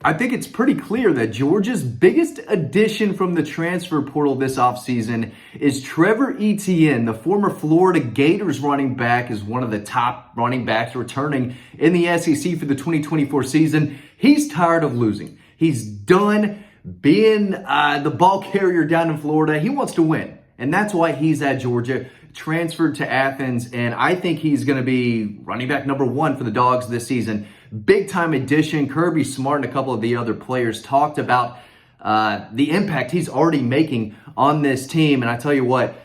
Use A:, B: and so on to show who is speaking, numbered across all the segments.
A: I think it's pretty clear that Georgia's biggest addition from the transfer portal this offseason is Trevor Etienne, the former Florida Gators running back, is one of the top running backs returning in the SEC for the 2024 season. He's tired of losing. He's done being the ball carrier down in Florida. He wants to win, and that's why he's at Georgia, transferred to Athens, and I think he's going to be running back number one for the Dogs this season. Big time addition. Kirby Smart and a couple of the other players talked about the impact he's already making on this team. And I tell you what,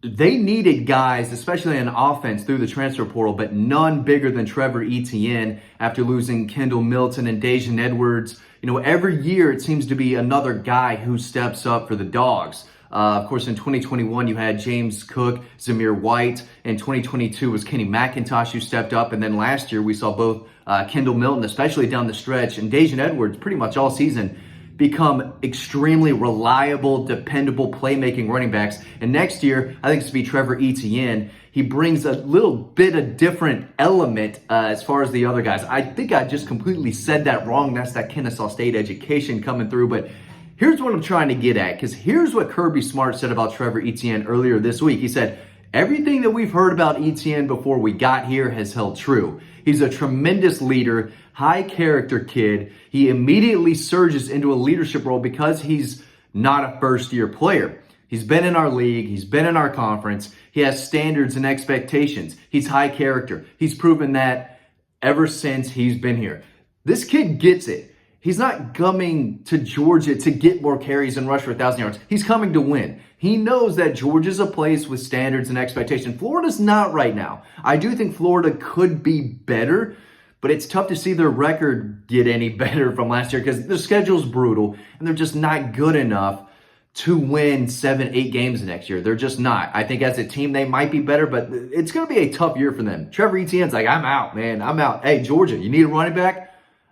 A: they needed guys, especially in offense through the transfer portal, but none bigger than Trevor Etienne after losing Kendall Milton and Daijun Edwards. You know, every year it seems to be another guy who steps up for the Dogs. Of course, in 2021, you had James Cook, Zamir White. In 2022 was Kenny McIntosh who stepped up. And then last year, we saw both Kendall Milton, especially down the stretch, and Daijun Edwards pretty much all season, become extremely reliable, dependable playmaking running backs. And next year, I think it's going to be Trevor Etienne. He brings a little bit of different element as far as the other guys. I think I just completely said that wrong. That's that Kennesaw State education coming through. But here's what I'm trying to get at, because here's what Kirby Smart said about Trevor Etienne earlier this week. He said, everything that we've heard about Etienne before we got here has held true. He's a tremendous leader, high character kid. He immediately surges into a leadership role because he's not a first year player. He's been in our league. He's been in our conference. He has standards and expectations. He's high character. He's proven that ever since he's been here. This kid gets it. He's not coming to Georgia to get more carries and rush for 1,000 yards. He's coming to win. He knows that Georgia's a place with standards and expectation. Florida's not right now. I do think Florida could be better, but it's tough to see their record get any better from last year because their schedule's brutal and they're just not good enough to win 7-8 games next year. They're just not. I think as a team, they might be better, but it's going to be a tough year for them. Trevor Etienne's like, I'm out, man. I'm out. Hey, Georgia, you need a running back?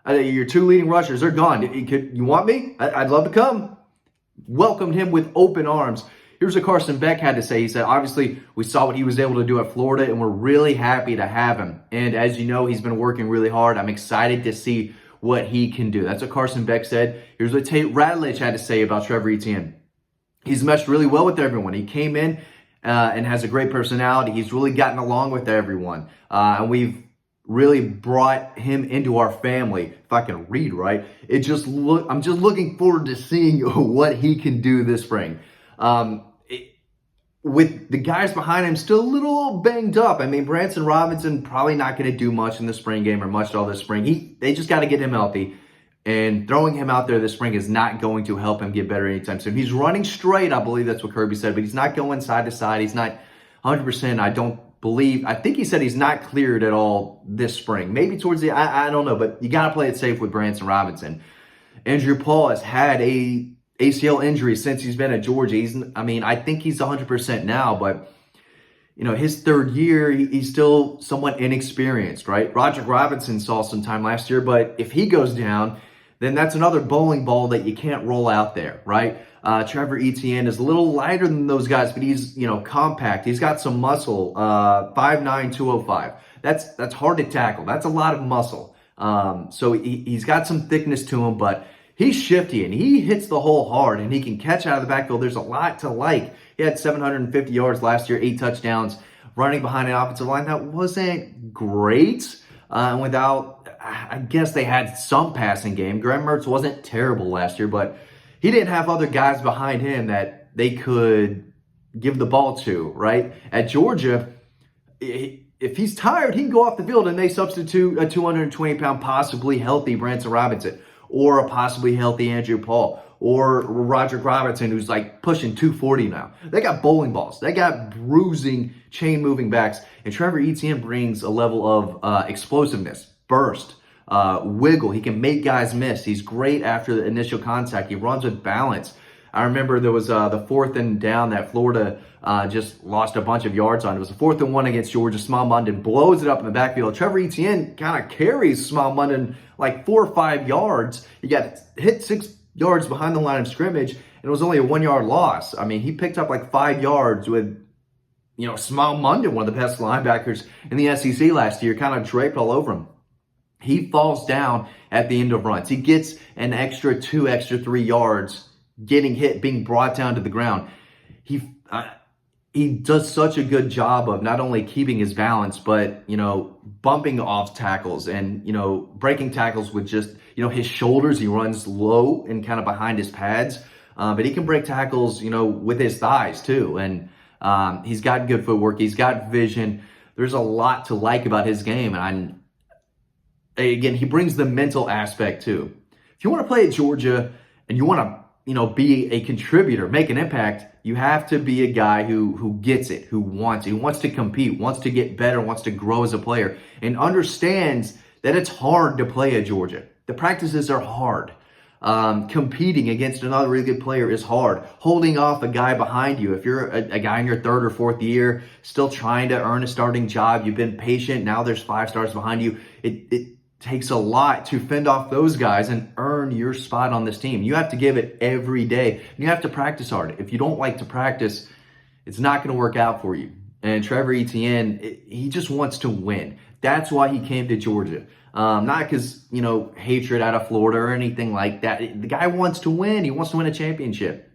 A: Your two leading rushers, they're gone. You want me? I'd love to come. Welcomed him with open arms. Here's what Carson Beck had to say. He said, obviously, we saw what he was able to do at Florida, and we're really happy to have him. And as you know, he's been working really hard. I'm excited to see what he can do. That's what Carson Beck said. Here's what Tate Radlich had to say about Trevor Etienne. He's meshed really well with everyone. He came in and has a great personality. He's really gotten along with everyone. And we've really brought him into our family. If I can read right, I'm just looking forward to seeing what he can do this spring. With the guys behind him still a little banged up. I mean, Branson Robinson probably not going to do much in the spring game or much at all this spring. They just got to get him healthy. And throwing him out there this spring is not going to help him get better anytime soon. He's running straight, I believe that's what Kirby said, but he's not going side to side. He's not 100%. I think he said he's not cleared at all this spring. Maybe towards the, I don't know, but you got to play it safe with Branson Robinson. Andrew Paul has had a ACL injury since he's been at Georgia. I think he's 100% now, but you know, his third year, he's still somewhat inexperienced, right? Roderick Robinson saw some time last year, but if he goes down, then that's another bowling ball that you can't roll out there, right? Trevor Etienne is a little lighter than those guys, but he's, compact. He's got some muscle, 5'9", 205. That's hard to tackle. That's a lot of muscle. So he's got some thickness to him, but he's shifty and he hits the hole hard and he can catch out of the backfield. There's a lot to like. He had 750 yards last year, 8 touchdowns, running behind an offensive line that wasn't great. I guess they had some passing game. Graham Mertz wasn't terrible last year, but he didn't have other guys behind him that they could give the ball to, right? At Georgia, if he's tired, he can go off the field and they substitute a 220-pound, possibly healthy Branson Robinson or a possibly healthy Andrew Paul or Roderick Robinson, who's like pushing 240 now. They got bowling balls. They got bruising, chain-moving backs. And Trevor Etienne brings a level of explosiveness, burst, wiggle. He can make guys miss. He's great after the initial contact. He runs with balance. I remember there was the 4th and down that Florida just lost a bunch of yards on. It was a 4th and 1 against Georgia. Small Munden blows it up in the backfield. Trevor Etienne kind of carries Small Munden like 4 or 5 yards. He got hit 6 yards behind the line of scrimmage, and it was only a 1-yard loss. I mean, he picked up like 5 yards with, Small Munden, one of the best linebackers in the SEC last year, kind of draped all over him. he falls down at the end of runs. He gets an extra 2, extra 3 yards getting hit, being brought down to the ground. He does such a good job of not only keeping his balance, but, bumping off tackles and, breaking tackles with just, his shoulders. He runs low and kind of behind his pads. But he can break tackles, with his thighs too. And he's got good footwork. He's got vision. There's a lot to like about his game. And again, he brings the mental aspect too. If you want to play at Georgia and you want to, be a contributor, make an impact, you have to be a guy who gets it, who wants to compete, wants to get better, wants to grow as a player, and understands that it's hard to play at Georgia. The practices are hard. Competing against another really good player is hard. Holding off a guy behind you, if you're a guy in your 3rd or 4th year, still trying to earn a starting job, you've been patient, now there's 5 stars behind you, it takes a lot to fend off those guys and earn your spot on this team. You have to give it every day. And you have to practice hard. If you don't like to practice, it's not going to work out for you. And Trevor Etienne, he just wants to win. That's why he came to Georgia. Not because, hatred out of Florida or anything like that. The guy wants to win. He wants to win a championship.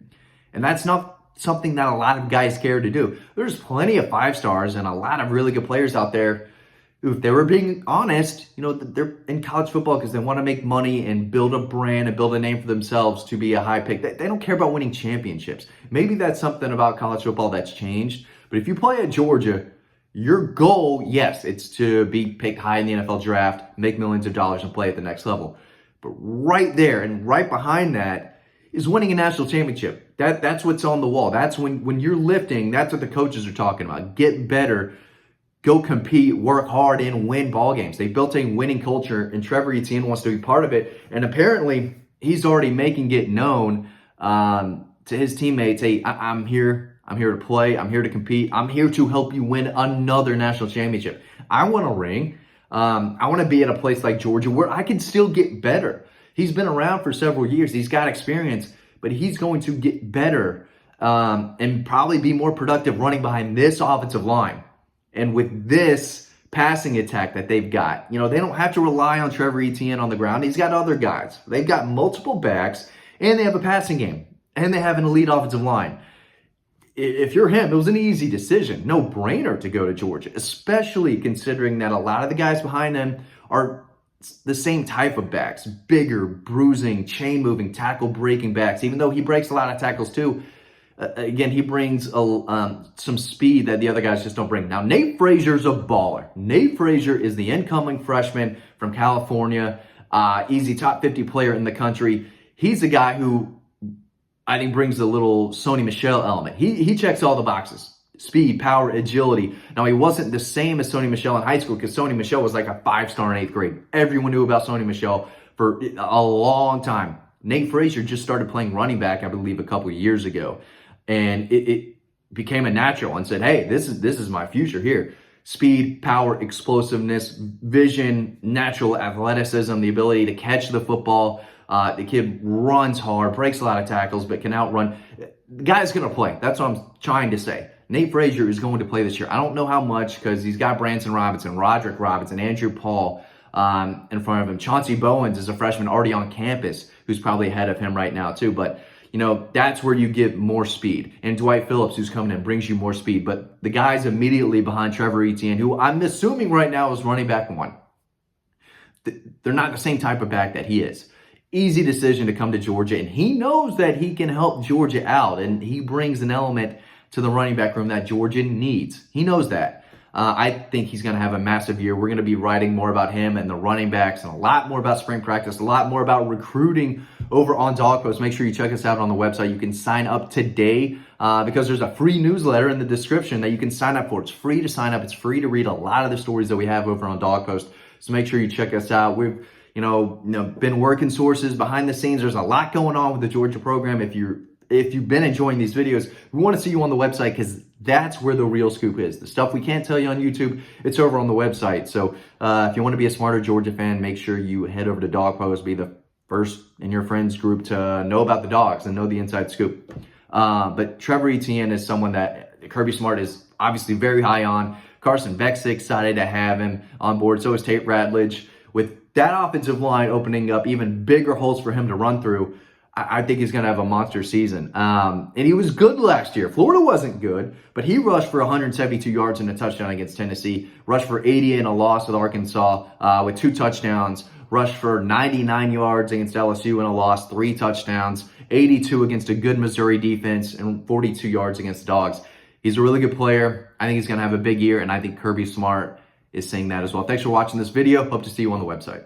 A: And that's not something that a lot of guys care to do. There's plenty of 5 stars and a lot of really good players out there who, if they were being honest, they're in college football because they want to make money and build a brand and build a name for themselves to be a high pick. They don't care about winning championships. Maybe that's something about college football that's changed. But if you play at Georgia, your goal, yes, it's to be picked high in the NFL draft, make millions of dollars, and play at the next level. But right there and right behind that is winning a national championship. That's what's on the wall. That's when you're lifting, that's what the coaches are talking about. Get better, go compete, work hard, and win ball games. They built a winning culture, and Trevor Etienne wants to be part of it. And apparently, he's already making it known to his teammates, hey, I'm here. I'm here to play. I'm here to compete. I'm here to help you win another national championship. I want a ring. I want to be at a place like Georgia where I can still get better. He's been around for several years. He's got experience, but he's going to get better and probably be more productive running behind this offensive line. And with this passing attack that they've got, they don't have to rely on Trevor Etienne on the ground. He's got other guys. They've got multiple backs, and they have a passing game, and they have an elite offensive line. If you're him, it was an easy decision, no-brainer to go to Georgia, especially considering that a lot of the guys behind him are the same type of backs, bigger, bruising, chain-moving, tackle-breaking backs, even though he breaks a lot of tackles too. Again, he brings some speed that the other guys just don't bring. Now, Nate Frazier's a baller. Nate Frazier is the incoming freshman from California, easy top 50 player in the country. He's a guy who I think brings a little Sony Michel element. He checks all the boxes. Speed, power, agility. Now, he wasn't the same as Sony Michel in high school because Sony Michel was like a 5-star in 8th grade. Everyone knew about Sony Michel for a long time. Nate Frazier just started playing running back, I believe, a couple of years ago. And it became a natural and said, hey, this is my future here. Speed, power, explosiveness, vision, natural athleticism, the ability to catch the football. The kid runs hard, breaks a lot of tackles, but can outrun. The guy's going to play. That's what I'm trying to say. Nate Frazier is going to play this year. I don't know how much because he's got Branson Robinson, Roderick Robinson, Andrew Paul in front of him. Chauncey Bowens is a freshman already on campus who's probably ahead of him right now too. But, that's where you get more speed. And Dwight Phillips, who's coming in, brings you more speed. But the guys immediately behind Trevor Etienne, who I'm assuming right now is running back 1, they're not the same type of back that he is. Easy decision to come to Georgia, and he knows that he can help Georgia out, and he brings an element to the running back room that Georgia needs. He knows that. I think he's going to have a massive year. We're going to be writing more about him and the running backs and a lot more about spring practice, a lot more about recruiting over on Dawg Post. Make sure you check us out on the website. You can sign up today because there's a free newsletter in the description that you can sign up for. It's free to sign up. It's free to read a lot of the stories that we have over on Dawg Post. So make sure you check us out. We've been working sources behind the scenes. There's a lot going on with the Georgia program. If you've been enjoying these videos, we want to see you on the website because that's where the real scoop is. The stuff we can't tell you on YouTube, it's over on the website. So if you want to be a smarter Georgia fan, make sure you head over to Dawg Post, be the first in your friends group to know about the Dogs and know the inside scoop. But Trevor Etienne is someone that Kirby Smart is obviously very high on. Carson Beck's excited to have him on board. So is Tate Ratledge. with that offensive line opening up even bigger holes for him to run through, I think he's going to have a monster season. And he was good last year. Florida wasn't good, but he rushed for 172 yards and a touchdown against Tennessee, rushed for 80 in a loss with Arkansas with 2 touchdowns, rushed for 99 yards against LSU in a loss, 3 touchdowns, 82 against a good Missouri defense, and 42 yards against Dogs. He's a really good player. I think he's going to have a big year, and I think Kirby Smart is saying that as well. Thanks for watching this video. Hope to see you on the website.